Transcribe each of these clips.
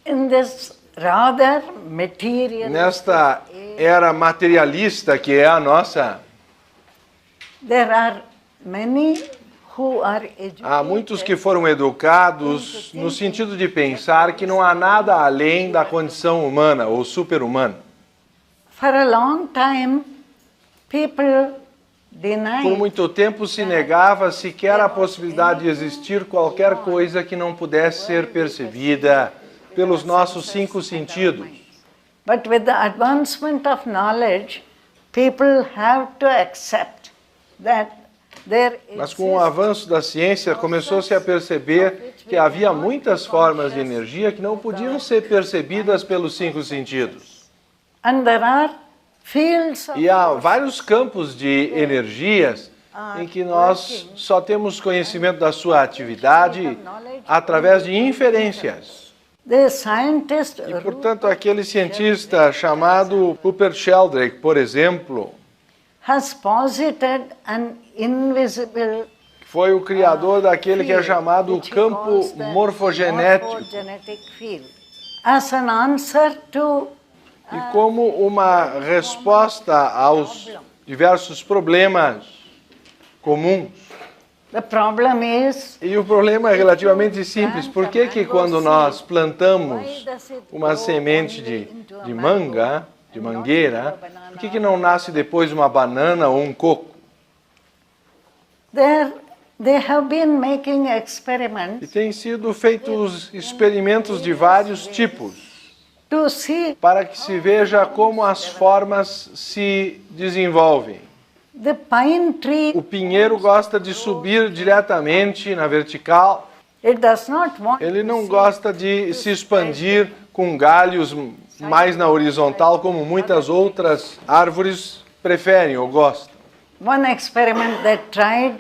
In this rather material, Nesta era materialista que é a nossa, there are many who are há muitos que educated foram educados no sentido de pensar que não há nada além da condição humana ou super-humana. for a long time. People Por denied muito tempo se negava sequer a possibilidade de existir qualquer coisa que não pudesse ser percebida pelos nossos cinco sentidos. But with the advancement of knowledge, people have to accept that there Mas com o exists avanço da ciência, começou-se a perceber que havia muitas formas de energia que não podiam ser percebidas pelos cinco sentidos. and there are fields of E há vários campos de energias em que nós só temos conhecimento da sua atividade através de inferências. the scientist E, portanto, aquele cientista chamado Rupert Sheldrake, por exemplo, has posited an invisible foi o criador daquele que é chamado which he campo calls the morfogenético. morphogenetic field. As an answer to E como uma resposta aos diversos problemas comuns. the problem is E o problema é relativamente simples. Por que que quando nós plantamos uma semente de manga, de mangueira, por que que não nasce depois uma banana ou um coco? they have been making E experiments têm sido feitos experimentos de vários tipos to see para que se veja como as formas se desenvolvem. the pine tree. O pinheiro gosta de subir diretamente na vertical. It does not want Ele não gosta de se expandir com galhos mais na horizontal, como muitas outras árvores preferem ou gostam. one experiment that tried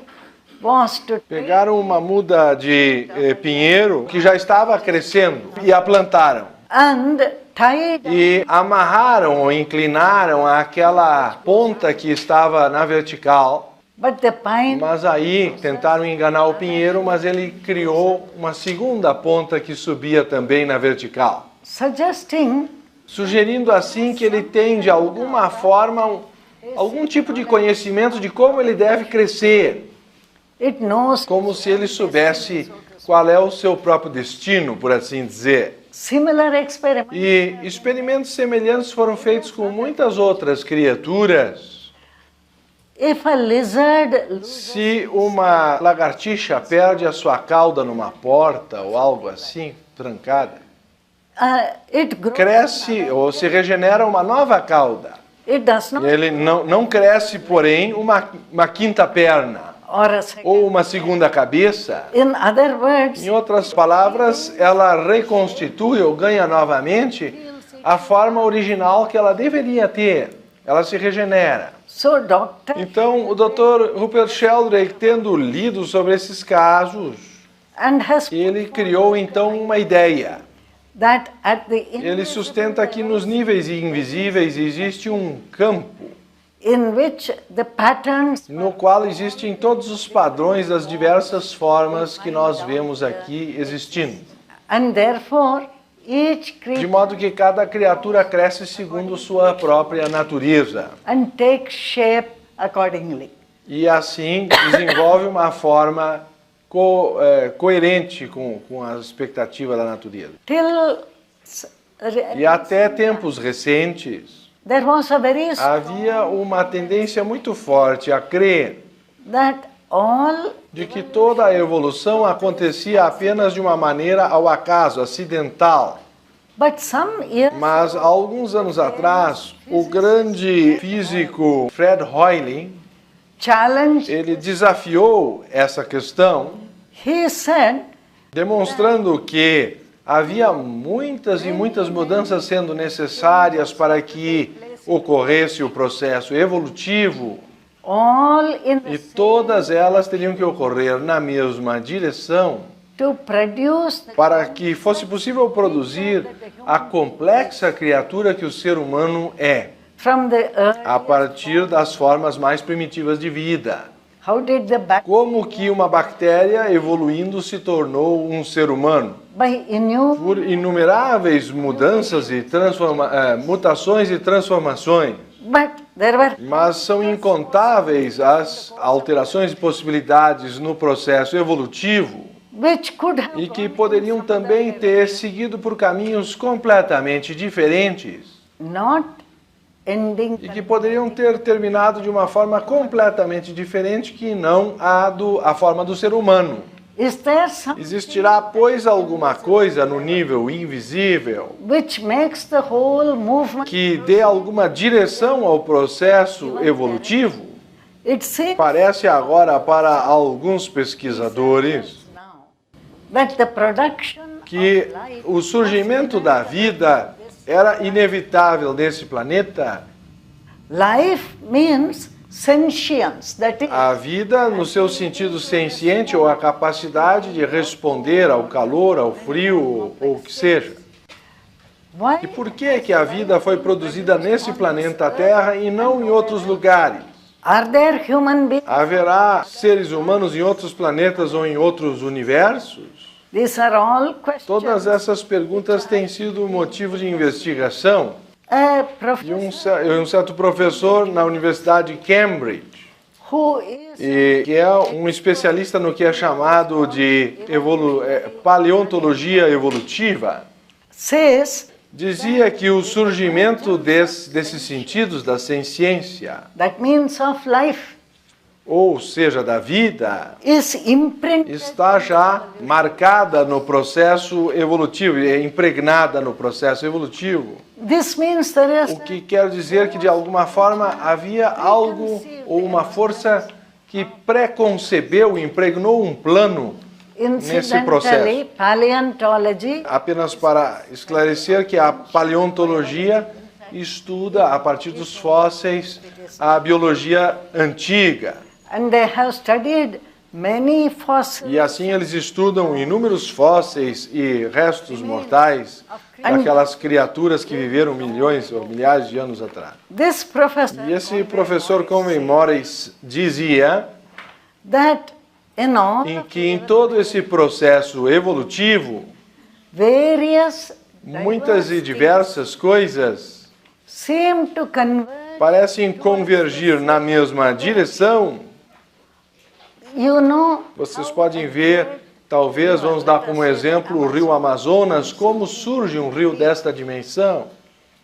was to Pegaram uma muda de pinheiro que já estava crescendo e a plantaram. and tied E amarraram ou inclinaram aquela ponta que estava na vertical. but the pine Mas aí tentaram enganar o pinheiro, mas ele criou uma segunda ponta que subia também na vertical. suggesting Sugerindo assim que ele tem de alguma forma algum tipo de conhecimento de como ele deve crescer, it knows como se ele soubesse qual é o seu próprio destino, por assim dizer. similar experiments. E experimentos semelhantes foram feitos com muitas outras criaturas. If a lizard loses Se uma lagartixa perde a sua cauda numa porta ou algo assim, trancada, it grows. cresce ou se regenera uma nova cauda. It does not Ele não cresce, porém, uma quinta perna or a second. ou uma segunda cabeça. In other words, Em outras palavras, ela reconstitui ou ganha novamente a forma original que ela deveria ter. Ela se regenera. so doctor Então, o Dr. Rupert Sheldrake, tendo lido sobre esses casos, and has ele criou então uma ideia. that at the Ele sustenta que nos níveis invisíveis existe um campo in which the patterns no qual existem todos os padrões das diversas formas que nós vemos aqui existindo. and therefore each De creature modo que cada criatura cresce segundo sua própria natureza. and takes shape accordingly. E assim desenvolve uma forma coerente com a expectativa da natureza. Till E até tempos recentes, there was a very havia uma tendência muito forte a crer that all de que toda a evolução acontecia apenas de uma maneira ao acaso, acidental. but some years Mas há alguns anos atrás, o grande físico Fred Hoyle, challenge ele desafiou essa questão, he said demonstrando que havia muitas e muitas mudanças sendo necessárias para que ocorresse o processo evolutivo, all in e todas elas teriam que ocorrer na mesma direção to produce para que fosse possível produzir a complexa criatura que o ser humano é, from the earth. a partir das formas mais primitivas de vida. How did the Como que uma bactéria evoluindo se tornou um ser humano? by innumerable Por inumeráveis mudanças e mutações e transformações. but there were Mas são incontáveis as alterações e possibilidades no processo evolutivo which could have e que poderiam também ter seguido por caminhos completamente diferentes not ending e que poderiam ter terminado de uma forma completamente diferente que não a forma do ser humano. is there something Existirá, pois, alguma coisa no nível invisível which makes the whole movement que dê alguma direção ao processo evolutivo? it seems Parece agora para alguns pesquisadores now that the production que of life o surgimento da vida era inevitável nesse planeta. life means sentience, that is A vida, no seu sentido senciente, ou a capacidade de responder ao calor, ao frio, ou o que seja. why E por que a vida foi produzida nesse planeta Terra e não em outros lugares? are there human beings? Haverá seres humanos em outros planetas ou em outros universos? These are all questions. Todas essas perguntas têm sido motivo de investigação. A E professor um certo professor na Universidade de Cambridge, who is que é um especialista no que é chamado de paleontologia evolutiva, says dizia que o surgimento desses sentidos da ciência, that means of life ou seja, da vida, is imprinted está já marcada no processo evolutivo, é impregnada no processo evolutivo. this means there is O que quer dizer que, de alguma forma, havia algo ou uma força que preconcebeu, impregnou um plano nesse processo. incidentally paleontology Apenas para esclarecer que a paleontologia estuda, a partir dos fósseis, a biologia antiga. and they have studied many fossils E assim eles estudam inúmeros fósseis e restos mortais daquelas criaturas que viveram milhões ou milhares de anos atrás. this professor E esse professor Conway Morris dizia that in all em que em todo esse processo evolutivo, various muitas e diversas coisas seem to converge. parecem convergir na mesma direção. You know, Vocês podem ver, talvez vamos dar como exemplo o rio Amazonas, como surge um rio desta dimensão.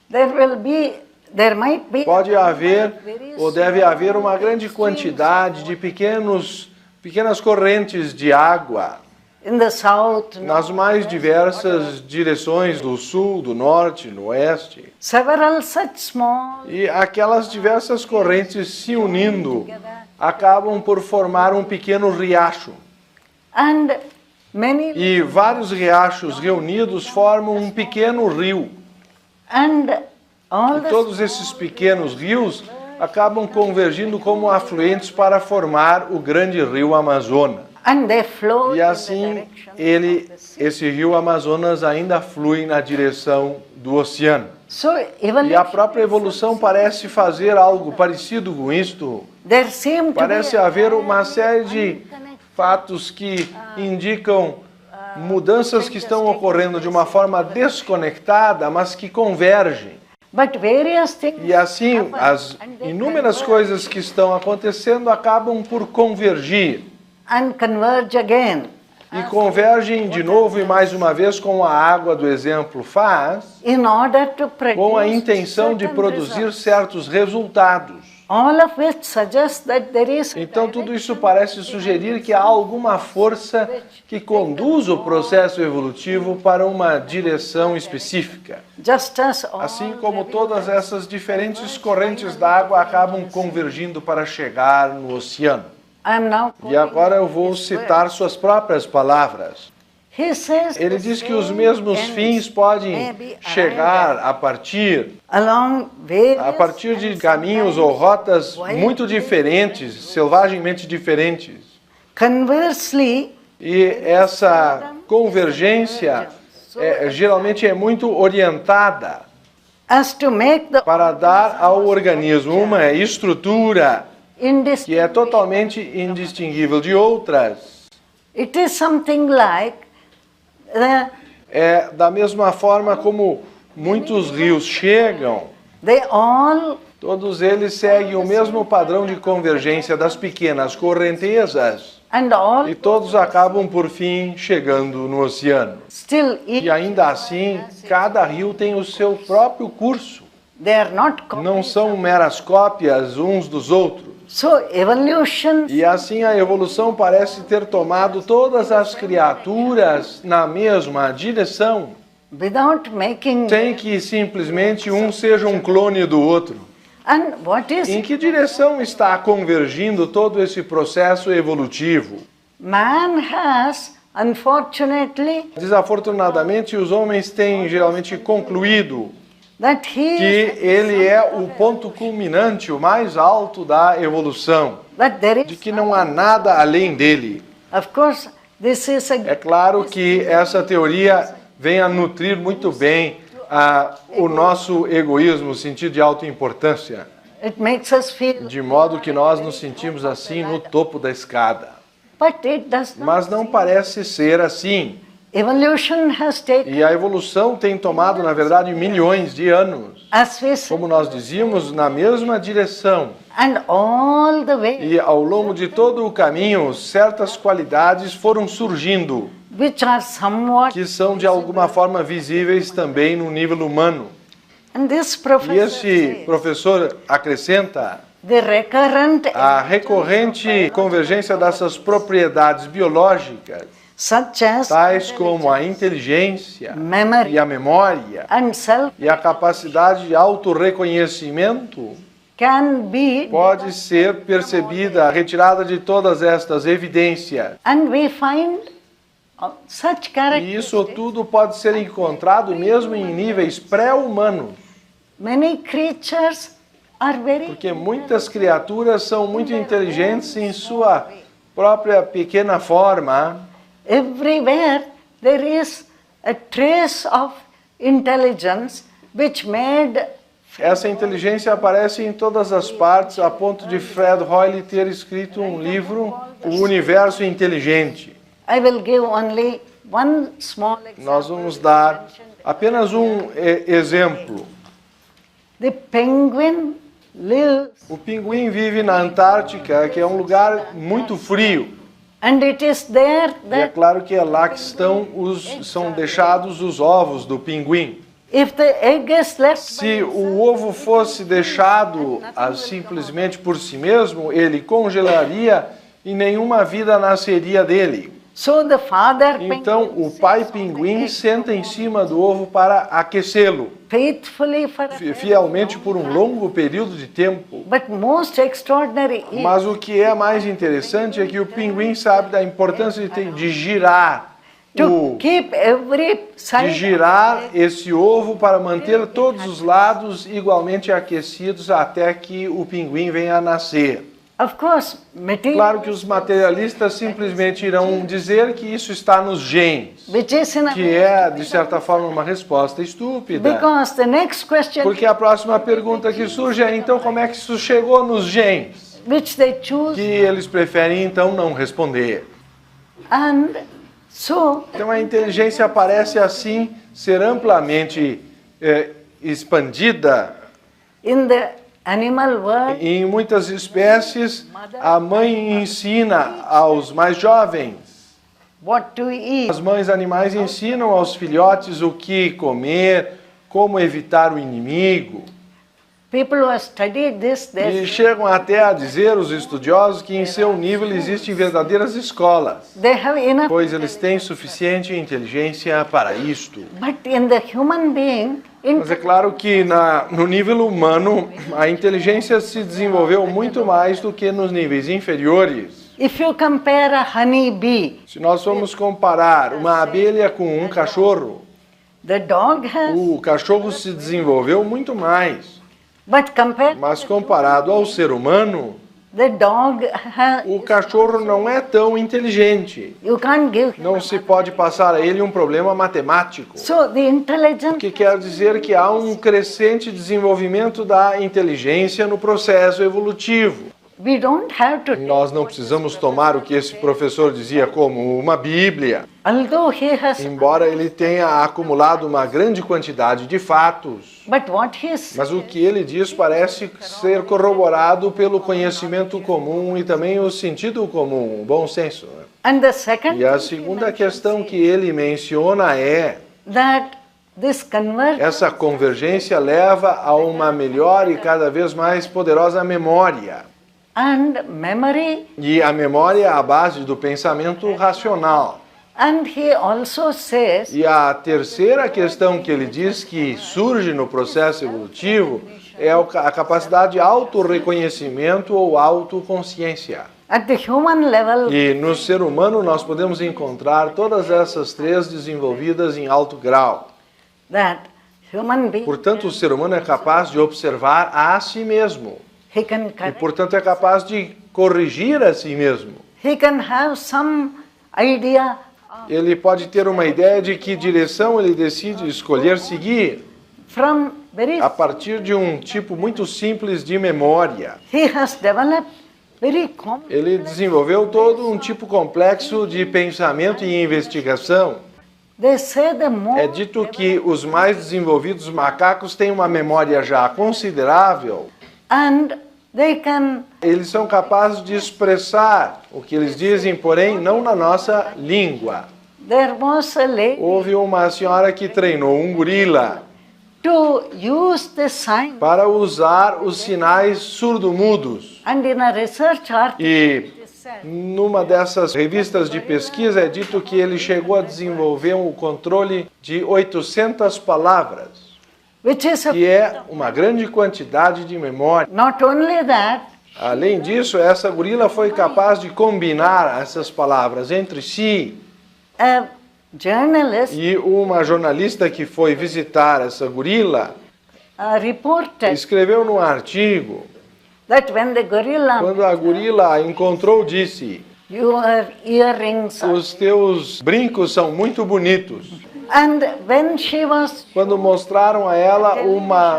there might be Pode haver ou deve haver uma grande quantidade de pequenas correntes de água in the south, nas mais diversas direções do sul, do norte, no oeste. several such small E aquelas diversas correntes se unindo acabam por formar um pequeno riacho. and many E vários riachos reunidos formam um pequeno rio. and all E the todos esses pequenos rios acabam convergindo como afluentes para formar o grande rio Amazonas. and they flow E in the assim direction. esse rio Amazonas ainda flui na direção do oceano. So E a evolution, própria evolução parece fazer algo parecido com isto. there seem to Parece be haver uma série de fatos que indicam mudanças que estão ocorrendo de uma forma desconectada, mas que convergem. but various things E assim, happen as and they inúmeras converge coisas que estão acontecendo acabam por convergir. and converge again E convergem de novo e mais uma vez, como a água do exemplo faz, in order to com a produce intenção de certain produzir results, certos resultados. all of which suggest that there is Então, tudo isso parece sugerir que há alguma força que conduz o processo evolutivo para uma direção específica. just as all Assim como todas essas diferentes correntes d'água acabam convergindo para chegar no oceano. I am now E agora eu vou citar suas próprias palavras. he says Ele the diz que os same mesmos ends fins podem may be chegar a partir de caminhos ou rotas muito diferentes, selvagemmente diferentes. conversely E essa convergência geralmente é muito orientada as to make the para dar ao organismo uma estrutura que é totalmente indistinguível de outras. It is something like É da mesma forma como muitos rios chegam, they all, todos eles seguem o mesmo padrão de convergência das pequenas correntezas and all e todos acabam por fim chegando no oceano. still, E ainda assim, cada rio tem o seu próprio curso. they are not Não são meras cópias uns dos outros. So evolution, E assim a evolução parece ter tomado todas as criaturas na mesma direção, without making, sem que simplesmente um seja um clone do outro. and what is Em que direção está convergindo todo esse processo evolutivo? man has, unfortunately, Desafortunadamente, os homens têm geralmente concluído that he que ele é o ponto culminante, o mais alto da evolução, that there de is, que não há nada além dele. of course, this is É a claro que essa teoria vem a nutrir muito bem o nosso egoísmo, o sentido de autoimportância, it makes us feel, de modo que nós nos sentimos assim no topo da escada. but it does not. Mas não parece ser assim. Evolution has taken, E a evolução tem tomado, na verdade, milhões de anos. as we said, Como nós dizíamos, na mesma direção. and all the way, E ao longo de todo o caminho, certas qualidades foram surgindo, which are somewhat, que são de alguma forma visíveis também no nível humano. and this E professor esse says, professor acrescenta the recurrent, a recorrente convergência dessas propriedades biológicas, such as tais como a inteligência memory e a memória and self, e a capacidade de autorreconhecimento, can be, pode ser percebida, retirada de todas estas evidências. and we find such E isso characteristics. tudo pode ser encontrado mesmo em níveis pré-humanos, Many creatures are very, porque muitas criaturas são muito inteligentes em sua própria pequena forma. everywhere there is a trace of intelligence which made, Essa inteligência aparece em todas as partes, a ponto de Fred Hoyle ter escrito um livro, O Universo Inteligente. I will give only one small example. Nós vamos dar apenas um exemplo. The penguin lives, O pinguim vive na Antártica, que é um lugar muito frio. and it is there E é that claro que é lá que são deixados os ovos do pinguim. if the egg is left, Se o ovo fosse deixado simplesmente por si mesmo, ele congelaria e nenhuma vida nasceria dele. so the father Então penguin o pai pinguim senta em cima do ovo para aquecê-lo, faithfully for fielmente por um longo período de tempo. but most extraordinary is Mas o que é mais interessante é que o pinguim sabe da importância de girar to keep every de side girar esse ovo para manter todos os lados igualmente aquecidos até que o pinguim venha a nascer. of course material Claro que os materialistas simplesmente irão dizer que isso está nos genes, which is in a, que é, de certa forma, uma resposta estúpida. because the next question Porque a próxima pergunta que surge é, então, como é que isso chegou nos genes? which they choose, Que eles preferem, então, não responder. and so Então, a inteligência parece, assim, ser amplamente expandida. in the animal world Em muitas espécies, a mãe ensina aos mais jovens. what to eat, As mães animais ensinam aos filhotes o que comer, como evitar o inimigo. people who have studied this, E they chegam até a dizer, os estudiosos, que em seu nível existem verdadeiras escolas, have enough, pois eles têm suficiente inteligência para isto. but in the human being, Mas é claro que no nível humano, a inteligência se desenvolveu muito mais do que nos níveis inferiores. if you compare a honey bee, Se nós formos comparar uma abelha com um cachorro, the dog has, o cachorro se desenvolveu muito mais. but compared, Mas comparado ao ser humano, the dog has, o cachorro não é tão inteligente. you can't give, Não se pode passar a ele um problema matemático. so the O intelligence que quer dizer que há um crescente desenvolvimento da inteligência no processo evolutivo. We don't have to. Nós não precisamos tomar o que esse professor dizia como uma Bíblia, Although he has. embora ele tenha acumulado uma grande quantidade de fatos. But what he says. Mas o que ele diz parece ser corroborado pelo conhecimento comum e também o sentido comum, o bom senso. Né? And the second. E a segunda questão que ele menciona é: That this convergence. essa convergência leva a uma melhor e cada vez mais poderosa memória. And memory. E a memória é a base do pensamento racional. And he also says. E a terceira questão que ele diz que surge no processo evolutivo é a capacidade de autorreconhecimento ou autoconsciência. At the human level. E no ser humano nós podemos encontrar todas essas três desenvolvidas em alto grau. That human being. Portanto, o ser humano é capaz de observar a si mesmo. He can E, correct. portanto, é capaz de corrigir a si mesmo. He can have some idea. Ele pode ter uma ideia de que direção ele decide escolher seguir, From very. a partir de um tipo muito simples de memória. He has developed very complex. Ele desenvolveu todo um tipo complexo de pensamento e investigação. They say the É more. dito que os mais desenvolvidos macacos têm uma memória já considerável. And they can. Eles são capazes de expressar o que eles dizem, porém, não na nossa língua. There was a lady Houve uma senhora que treinou um gorila to use the sign. para usar os sinais surdo-mudos. And in a research article, E numa dessas revistas de pesquisa é dito que ele chegou a desenvolver um controle de 800 palavras, which is que é uma grande quantidade de memória. not only that, Além disso, essa gorila foi capaz de combinar essas palavras entre si. a journalist E uma jornalista que foi visitar essa gorila reported escreveu num artigo, that when the gorilla, quando a gorila a encontrou, disse: your earrings, os teus brincos são muito bonitos. and when she was Quando mostraram a ela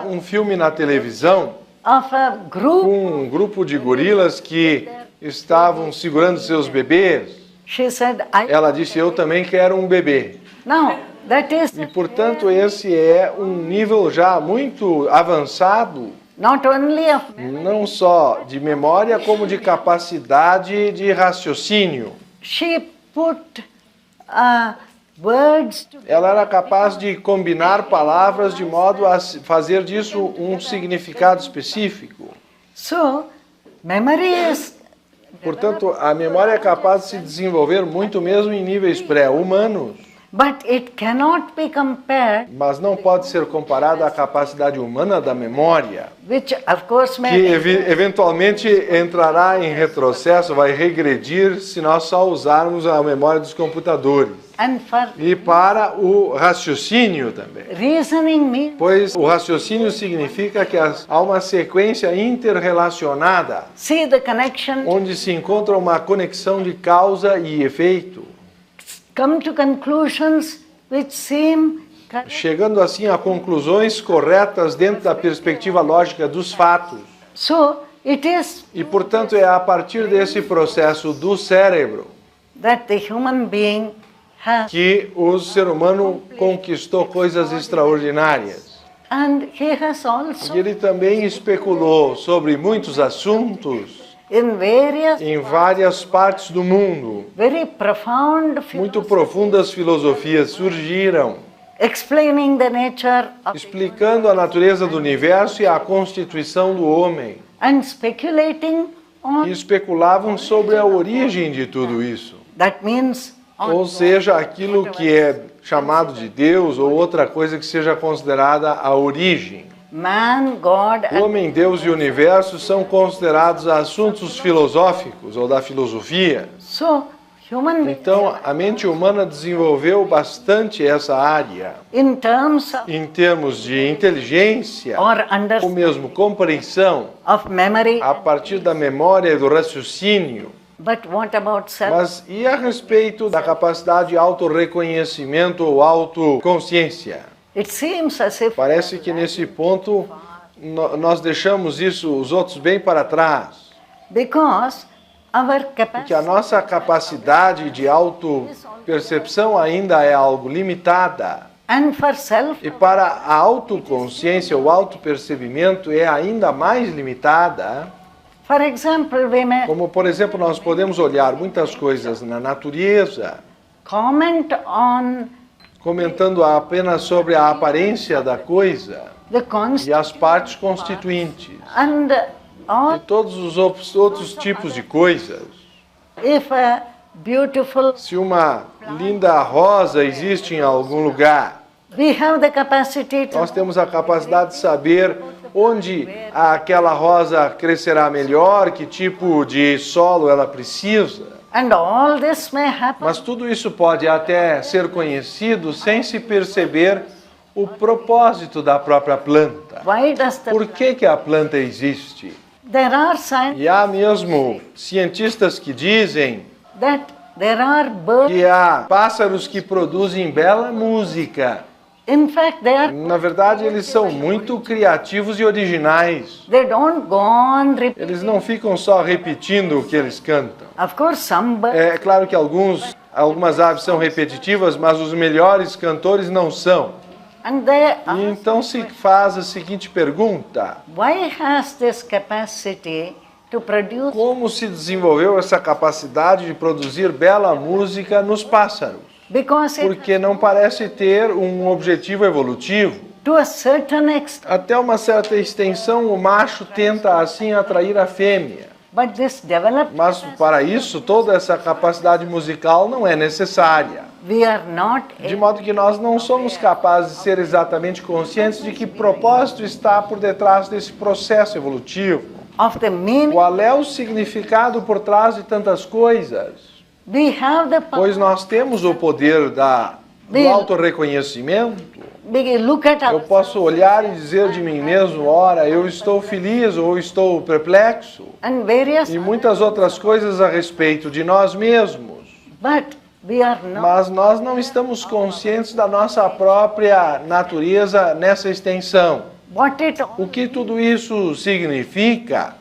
um filme na televisão, of a group, um grupo de gorilas que estavam segurando seus bebês, she said, I. ela disse: eu também quero um bebê. Now, that is E, portanto, esse é um nível já muito avançado, not only of não só de memória, como de capacidade de raciocínio. she put words to. Ela era capaz de combinar palavras de modo a fazer disso um significado específico. So, memory is. Portanto, a memória é capaz de se desenvolver muito mesmo em níveis pré-humanos, But it cannot be compared, mas não pode ser comparada à capacidade humana da memória, which of course que may. eventualmente entrará em retrocesso, vai regredir se nós só usarmos a memória dos computadores. And for E para o raciocínio também. reasoning means Pois o raciocínio significa que há uma sequência interrelacionada, see the connection, onde se encontra uma conexão de causa e efeito, come to conclusions which seem correct. chegando assim a conclusões corretas dentro da perspectiva lógica dos fatos. So it is E, portanto, é a partir desse processo do cérebro that the human being has, que o ser humano conquistou coisas extraordinárias. and he has also E ele também especulou sobre muitos assuntos in various em várias partes do mundo. very profound Muito profundas filosofias surgiram, explaining the nature of explicando a natureza do universo e a constituição do homem. and speculating E on especulavam sobre a origem de tudo isso. that means on Ou seja, aquilo que é chamado de Deus ou outra coisa que seja considerada a origem. man, God, O homem, Deus e o universo são considerados assuntos filosóficos ou da filosofia. so human being Então, a mente humana desenvolveu bastante essa área in terms em termos de inteligência or under ou mesmo compreensão of memory. a partir da memória e do raciocínio. But what about self? Mas e a respeito da capacidade de autorreconhecimento ou autoconsciência? It seems as if Parece que nesse ponto nós deixamos isso, os outros bem para trás. Because our Porque a capacity nossa capacidade de autopercepção ainda é algo limitada. and for self, E para a autoconsciência, o autopercebimento é ainda mais limitada. for example, we may Como, por exemplo, nós podemos olhar muitas coisas na natureza, comment on comentando apenas sobre a aparência da coisa the e const as partes constituintes and e all. todos os outros tipos de coisas. If a beautiful, Se uma linda rosa existe em algum lugar, we have the capacity nós to temos a capacidade de saber onde aquela rosa crescerá melhor, que tipo de solo ela precisa. and all this may happen. Mas tudo isso pode até ser conhecido sem se perceber o propósito da própria planta. Why does the Por que a planta existe? there are signs E há mesmo cientistas que dizem that there are birds. que há pássaros que produzem bela música. In fact, Na verdade, eles são muito criativos e originais. they don't go on repeating. Eles não ficam só repetindo o que eles cantam. Of course, some birds, É claro que algumas aves são repetitivas, mas os melhores cantores não são. and they E então se faz a seguinte pergunta: why has this capacity to produce? como se desenvolveu essa capacidade de produzir bela música nos pássaros? Because it, Porque não parece ter um objetivo evolutivo. to a certain extent, Até uma certa extensão, o macho tenta assim atrair a fêmea. but this developed, Mas para isso, toda essa capacidade musical não é necessária. we are not De modo que nós não somos capazes de ser exatamente conscientes de que propósito está por detrás desse processo evolutivo. of the meaning. Qual é o significado por trás de tantas coisas? We have the power. Pois nós temos o poder do autorreconhecimento. We look at Eu our, posso olhar e dizer de mim mesmo, ora, eu estou feliz ou estou perplexo. and various, E muitas outras coisas a respeito de nós mesmos. but we are not. Mas nós não estamos conscientes da nossa própria natureza nessa extensão. What it O que tudo isso significa?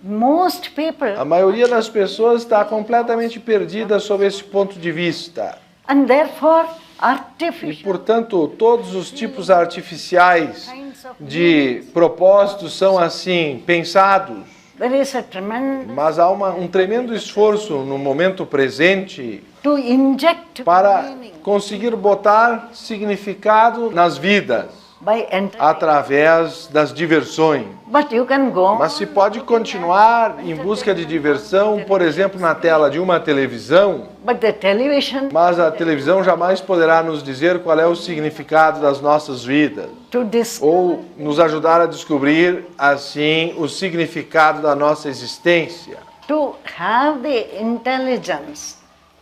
most people, A maioria das pessoas está completamente perdida sob esse ponto de vista. and therefore E, artificial portanto, todos os tipos artificiais kinds of. de propósitos são assim pensados. There is a tremendous Mas há um tremendo esforço no momento presente to inject para meaning conseguir botar significado nas vidas by entertainment. através das diversões. But you can go on. Mas se pode continuar em busca de diversão, por exemplo, na tela de uma televisão, But the television mas a televisão jamais poderá nos dizer qual é o significado das nossas vidas, to dis ou nos ajudar a descobrir, assim, o significado da nossa existência. to have the intelligence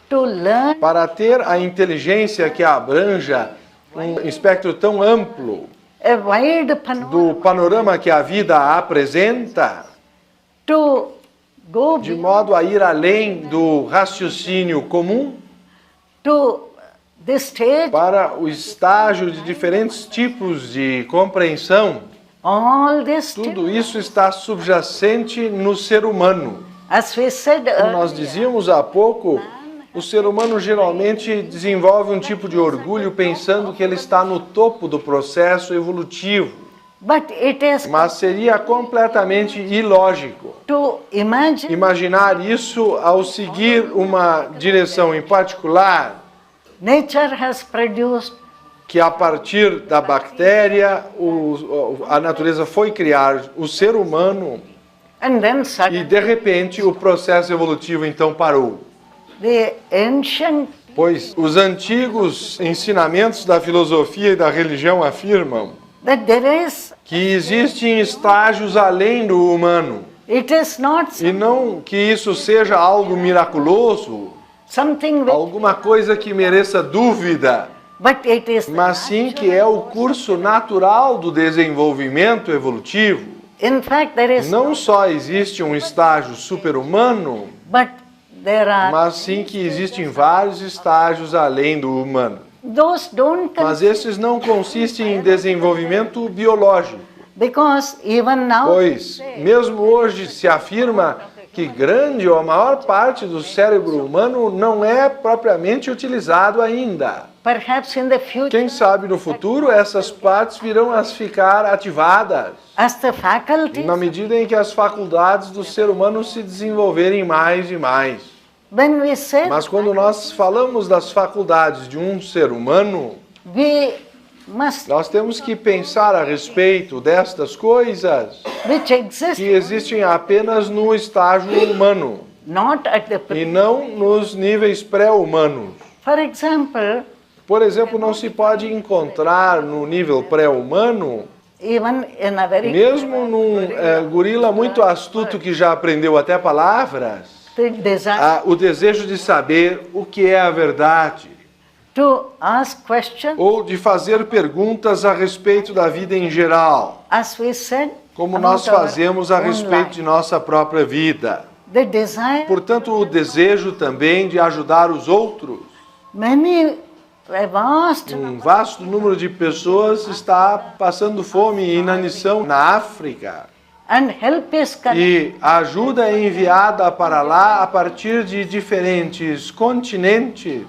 to learn Para ter a inteligência que abranja um espectro tão amplo a wide panorama, do panorama que a vida apresenta, to go de modo a ir além do raciocínio comum to the stage, para o estágio de diferentes tipos de compreensão. all this, Tudo isso está subjacente no ser humano. as we said Como nós earlier, dizíamos há pouco, o ser humano geralmente desenvolve um tipo de orgulho pensando que ele está no topo do processo evolutivo. but it is Mas seria completamente ilógico to imagine imaginar isso ao seguir uma direção em particular, nature has produced que a partir da bactéria a natureza foi criar o ser humano and then e suddenly de repente o processo evolutivo então parou. the ancient Pois os antigos ensinamentos da filosofia e da religião afirmam that there is, que existem estágios além do humano it is not e não que isso seja algo miraculoso, something which, alguma coisa que mereça dúvida, but it is mas sim que é o curso natural do desenvolvimento evolutivo. in fact there is Não só existe um estágio super-humano, but there are mas sim que existem vários estágios além do humano. those don't come Mas esses não consistem em desenvolvimento biológico, because even now pois mesmo hoje se afirma que grande ou a maior parte do cérebro humano não é propriamente utilizado ainda. Perhaps in the future, Quem sabe no futuro essas partes virão a ficar ativadas, as the faculties, na medida em que as faculdades do ser humano se desenvolverem mais e mais. when we say Mas quando nós falamos das faculdades de um ser humano, we must, nós temos que pensar a respeito destas coisas which exist que existem apenas no estágio humano not at the e não nos níveis pré-humanos. For example, Por exemplo, não se pode encontrar no nível pré-humano, even in a very mesmo num gorila muito astuto que já aprendeu até palavras, the desire o desejo de saber o que é a verdade, to ask questions, ou de fazer perguntas a respeito da vida em geral, as we said, como about nós our fazemos a own respeito life. de nossa própria vida. The desire, Portanto, o desejo também de ajudar os outros. many, a vast Um vasto número de pessoas está passando fome e inanição na África. and help is connected. E a ajuda é enviada para lá a partir de diferentes continentes,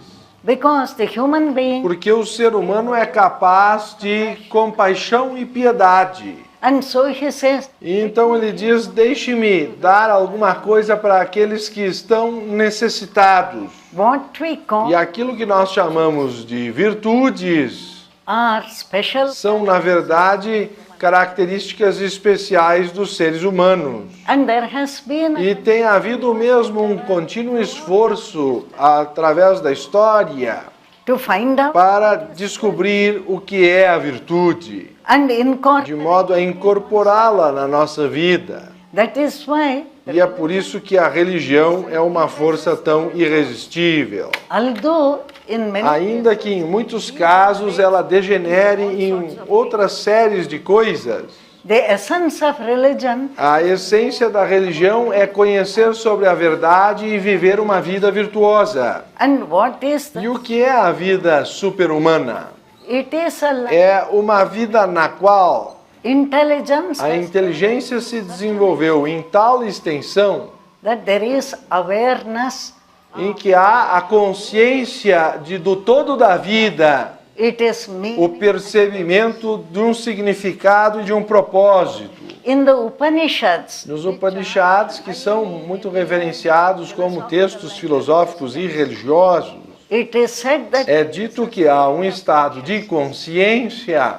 Because the human being, porque o ser humano é capaz de compaixão e piedade. and so he says, E então ele diz: deixe-me dar alguma coisa para aqueles que estão necessitados. what we call E aquilo que nós chamamos de virtudes are special, são, na verdade, características especiais dos seres humanos. and there has been E tem havido mesmo um contínuo esforço através da história to find out para descobrir o que é a virtude, and incorporate. de modo a incorporá-la na nossa vida. That is why, E é por isso que a religião é uma força tão irresistível. although in many Ainda que em muitos casos ela degenere em outras séries de coisas, the essence of religion a essência da religião é conhecer sobre a verdade e viver uma vida virtuosa. and what is E the, o que é a vida super-humana? it is a É uma vida na qual intelligence a inteligência se desenvolveu em tal extensão that there is awareness, em que há a consciência do todo da vida, it is me. o percebimento de um significado e de um propósito. In the Upanishads, Nos Upanishads, que são muito reverenciados como textos filosóficos e religiosos, it is said that é dito que há um estado de consciência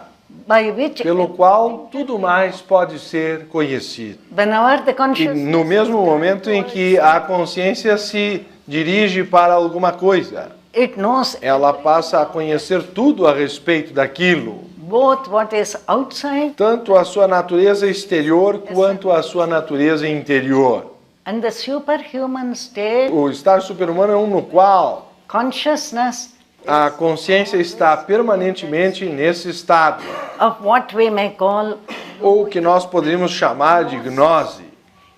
by which pelo qual tudo mais pode ser conhecido. whenever the E consciousness no mesmo momento em que a consciência se dirige para alguma coisa, it knows ela passa a conhecer tudo a respeito daquilo, both what is outside tanto a sua natureza exterior quanto a sua natureza interior. and the superhuman state, O estágio super-humano é um no qual consciousness a consciência está permanentemente nesse estado, of what we may call, ou que nós poderíamos chamar de gnose.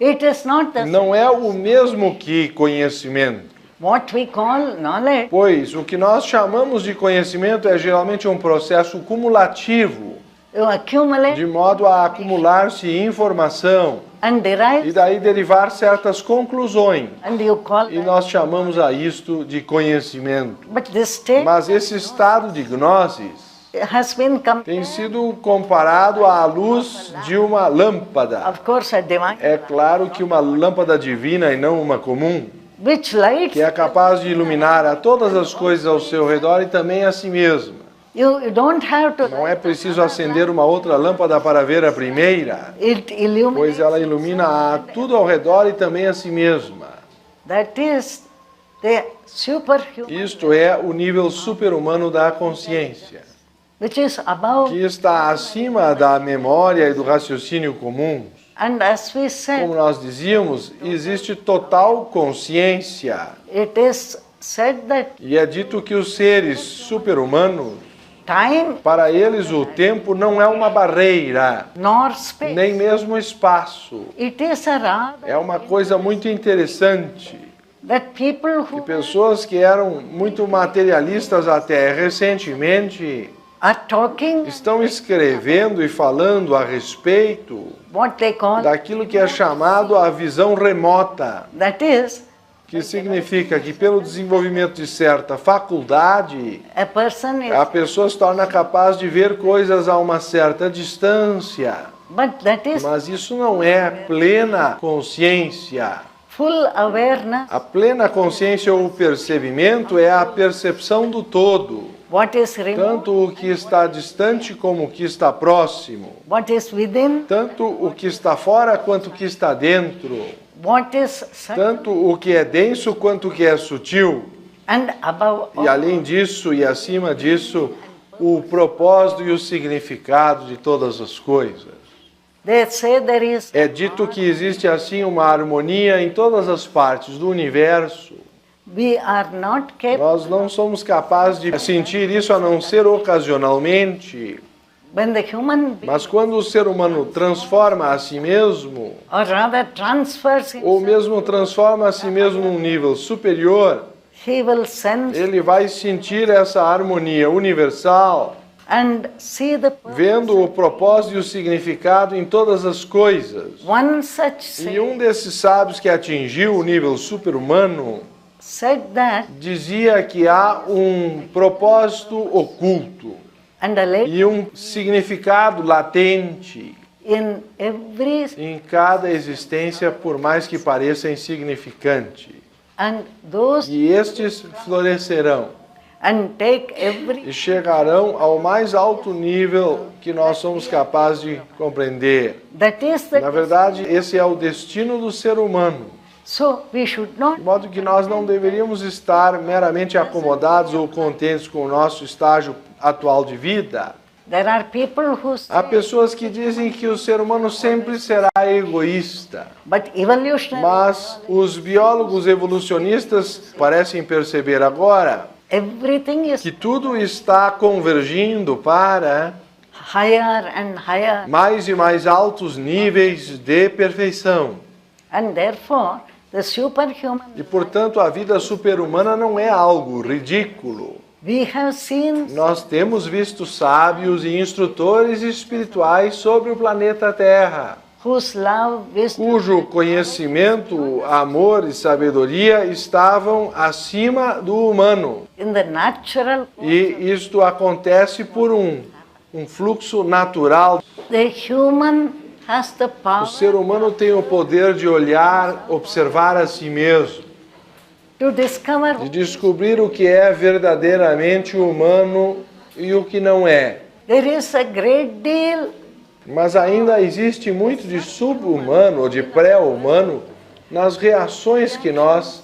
it is not the Não é o mesmo que conhecimento, what we call knowledge. pois o que nós chamamos de conhecimento é geralmente um processo cumulativo, You accumulate de modo a acumular-se informação and e derive daí derivar certas conclusões. and you call E nós chamamos a isto de conhecimento. but this state Mas esse estado de gnosis has been tem sido comparado à luz de uma lâmpada. of course a divine É claro que uma lâmpada divina e não uma comum, which lights que é capaz de iluminar a todas as coisas ao seu redor e também a si mesma. you don't have to Não é preciso acender uma outra lâmpada para ver a primeira, it illuminates. pois ela ilumina a tudo ao redor e também a si mesma. That is the superhuman Isto é o nível super-humano da consciência, which is above, que está acima da memória e do raciocínio comum. and as we said, Como nós dizíamos, existe total consciência. it is said that E é dito que os seres super-humanos, time para eles o tempo não é uma barreira, nor space, nem mesmo espaço. it is a rather É uma coisa muito interessante. that people E who pessoas que eram muito materialistas até recentemente are talking estão escrevendo e falando a respeito what they call, daquilo que é chamado a visão remota, that is, que significa que pelo desenvolvimento de certa faculdade, a person is, a pessoa se torna capaz de ver coisas a uma certa distância. but that is Mas isso não é plena consciência. full awareness, A plena consciência ou percebimento é a percepção do todo, what is remote, tanto o que está distante como o que está próximo, what is within, tanto o que está fora quanto o que está dentro, what is subtle, tanto o que é denso quanto o que é sutil. and above E all, além disso e acima disso, o propósito e o significado de todas as coisas. they say there is É dito que existe assim uma harmonia em todas as partes do universo. we are not capable, Nós não somos capazes de sentir isso a não ser ocasionalmente. when the human being, Mas quando o ser humano transforma a si mesmo, or rather transfers ou himself, mesmo transforma a si mesmo num nível superior, he will sense ele vai sentir essa harmonia universal, and see the vendo o propósito e o significado em todas as coisas. one such E um desses sábios que atingiu o nível super-humano said that, dizia que há um propósito oculto and a lady e um significado latente in every, em cada existência, por mais que pareça insignificante. and those, E estes florescerão and take every, e chegarão ao mais alto nível que nós somos capazes de compreender. that is Na the, verdade, esse é o destino do ser humano. so we should not, De modo que nós não deveríamos estar meramente acomodados ou contentes com o nosso estágio atual de vida. there are people who Há say, pessoas que dizem que o ser humano sempre será egoísta, but evolutionary, mas os biólogos evolucionistas parecem perceber agora everything is que tudo está convergindo para higher and higher, mais e mais altos níveis de perfeição. and therefore the superhuman, E, portanto, a vida super-humana não é algo ridículo. we have seen Nós temos visto sábios e instrutores espirituais sobre o planeta Terra, whose love, wisdom, cujo conhecimento, amor e sabedoria estavam acima do humano. in the natural, E isto acontece por um fluxo natural. the human has the O power ser humano tem o poder de olhar, observar a si mesmo, to discover de descobrir o que é verdadeiramente humano e o que não é. there is a great deal Mas ainda existe muito de sub-humano ou de pré-humano nas reações que nós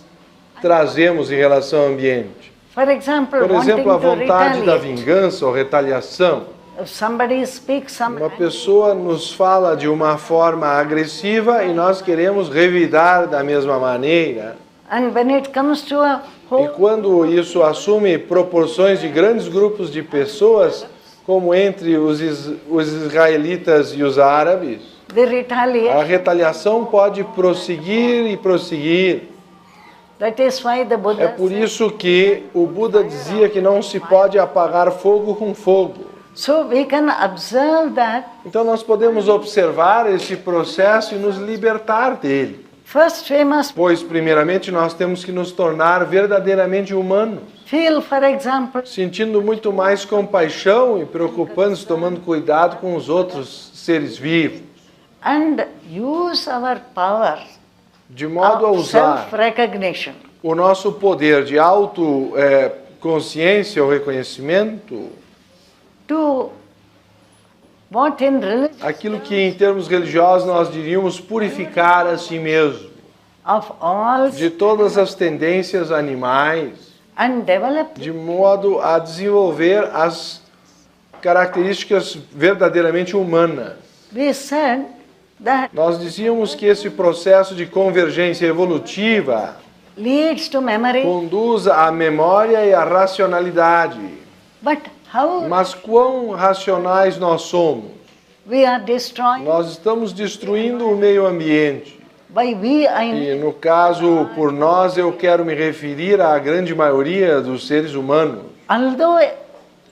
trazemos em relação ao ambiente. For example, Por exemplo, a wanting to vontade da retaliate. vingança ou retaliação. If somebody speaks some, Uma pessoa nos fala de uma forma agressiva e nós queremos revidar da mesma maneira. and when it comes to a E whole, quando isso assume proporções de grandes grupos de pessoas, como entre os israelitas e os árabes, the a retaliation. retaliação pode prosseguir e prosseguir. That is why the É Buddha por said, isso que o Buda dizia que não se pode apagar fogo com fogo. so we can observe that Então nós podemos observar esse processo e nos libertar dele. first we must Pois, primeiramente, nós temos que nos tornar verdadeiramente humanos, feel, for example, sentindo muito mais compaixão e preocupando-se, tomando cuidado com os outros seres vivos, and use our power de modo a of usar self-recognition o nosso poder de autoconsciência ou reconhecimento, to what in religion aquilo que em termos religiosos nós diríamos purificar a si mesmo, of all de todas as tendências animais, and develop de modo a desenvolver as características verdadeiramente humanas. we said that Nós dizíamos que esse processo de convergência evolutiva leads to memory, conduz à memória e à racionalidade. but how Mas quão racionais nós somos? we are destroying Nós estamos destruindo o meio ambiente. by we I E no caso, por nós, eu quero me referir à grande maioria dos seres humanos. although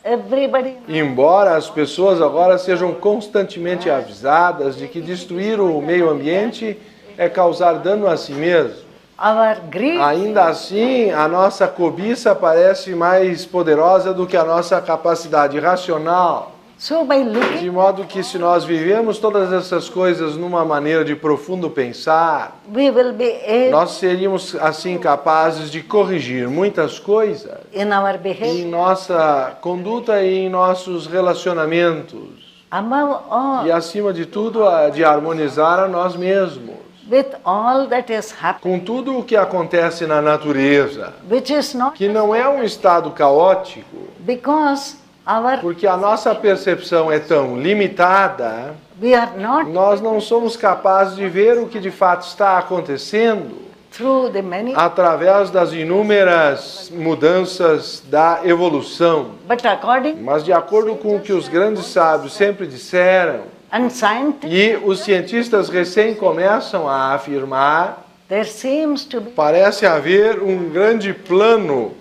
everybody. Embora as pessoas agora sejam constantemente avisadas de que destruir o meio ambiente é causar dano a si mesmo, Our greed ainda assim a nossa cobiça parece mais poderosa do que a nossa capacidade racional. So by looking, De modo que se nós vivemos todas essas coisas numa maneira de profundo pensar, we will be able nós seríamos assim capazes de corrigir muitas coisas in our em behavior. nossa conduta e em nossos relacionamentos. Above all, E acima de tudo, de harmonizar a nós mesmos. with all that is happening, Com tudo o que acontece na natureza, which is not que não é um estado caótico, because our porque a nossa percepção é tão limitada, we are not nós não somos capazes de ver o que de fato está acontecendo through the many, através das inúmeras mudanças da evolução. but according Mas de acordo com o que os grandes sábios sempre disseram, and scientific, e os cientistas recém começam a afirmar, there seems to be, parece haver um grande plano,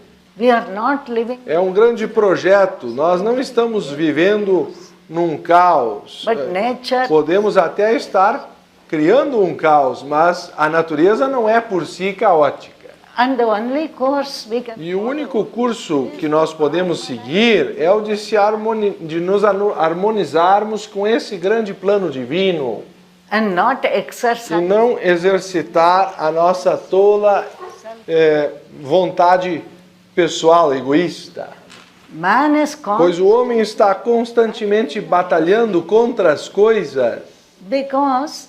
we are not living, é um grande projeto. Nós não estamos vivendo num caos. but nature Podemos até estar criando um caos, mas a natureza não é por si caótica. and the only course we can E o único curso que nós podemos seguir é o de, de nos harmonizarmos com esse grande plano divino and not e exercise não exercitar a nossa tola vontade pessoal, egoísta. man is Pois called o homem está constantemente batalhando contra as coisas because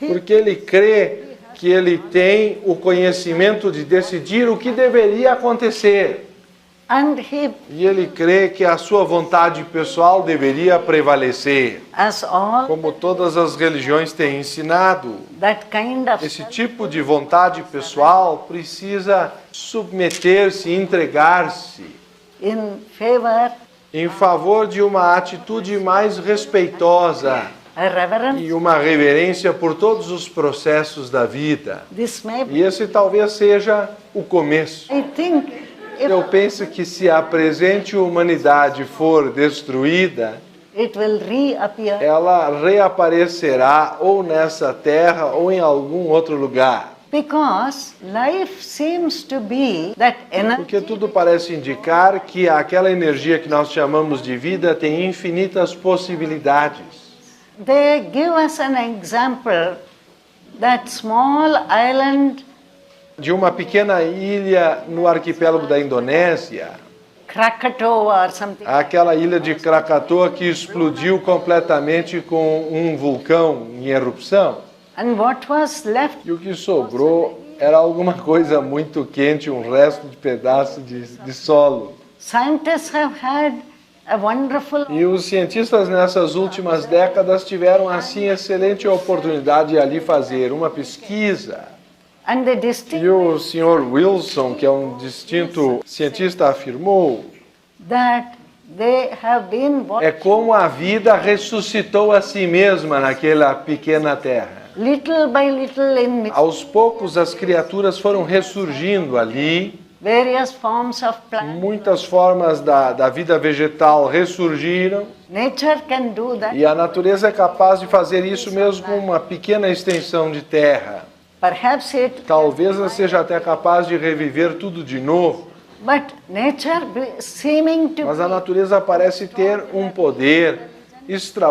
he porque ele crê que ele tem o conhecimento de decidir o que deveria acontecer. and he E ele crê que a sua vontade pessoal deveria prevalecer. as all Como todas as religiões têm ensinado, that kind of esse tipo de vontade pessoal precisa submeter-se, entregar-se in favor em favor de uma atitude mais respeitosa a reverence. e uma reverência por todos os processos da vida. This may be, E esse talvez seja o começo. I think if Eu penso que se a presente humanidade for destruída, it will reappear ela reaparecerá ou nessa terra ou em algum outro lugar. because life seems to be that energy Porque tudo parece indicar que aquela energia que nós chamamos de vida tem infinitas possibilidades. they give us an example that small island De uma pequena ilha no arquipélago da Indonésia, Krakatoa or something, aquela ilha de Krakatoa que explodiu completamente com um vulcão em erupção. and what was left E o que sobrou era alguma coisa muito quente, um resto de pedaço de solo. scientists have had a wonderful E os cientistas nessas últimas décadas tiveram assim excelente oportunidade de ali fazer uma pesquisa. and the E distinct o Sr. Wilson, que é um distinto cientista, afirmou: that they have been é como a vida ressuscitou a si mesma naquela pequena terra. little by little in Aos poucos as criaturas foram ressurgindo ali, various forms of plants. muitas formas da vida vegetal ressurgiram, Nature can do that. e a natureza é capaz de fazer isso mesmo com uma pequena extensão de terra. Perhaps it, Talvez ela seja até capaz de reviver tudo de novo, but nature seeming to mas a natureza parece ter um poder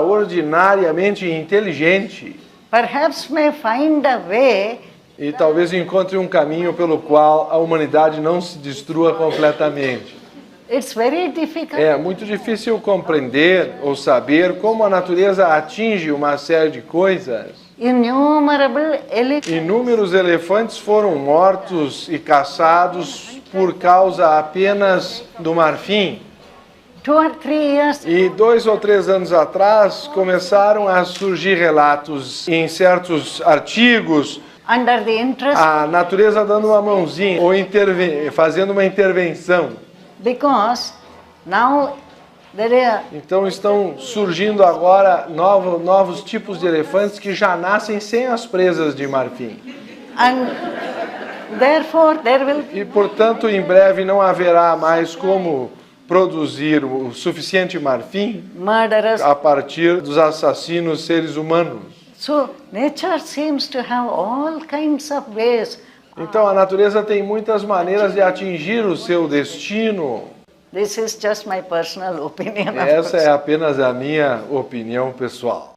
extraordinariamente inteligente perhaps may find a way e talvez encontre um caminho pelo qual a humanidade não se destrua completamente. it's very difficult É muito difícil compreender ou saber como a natureza atinge uma série de coisas. innumerable Inúmeros elefantes foram mortos e caçados por causa apenas do marfim. 2 or 3 years E 2 ou 3 anos atrás começaram a surgir relatos em certos artigos, under the interest a natureza dando uma mãozinha ou fazendo uma intervenção. because now there are Então estão surgindo agora novos tipos de elefantes que já nascem sem as presas de marfim. and therefore there will E portanto em breve não haverá mais como produzir o suficiente marfim murderous. a partir dos assassinos seres humanos. So nature seems to have all kinds of ways. Então a natureza tem muitas maneiras de atingir o seu destino. This is just my personal opinion. Essa é apenas a minha opinião pessoal.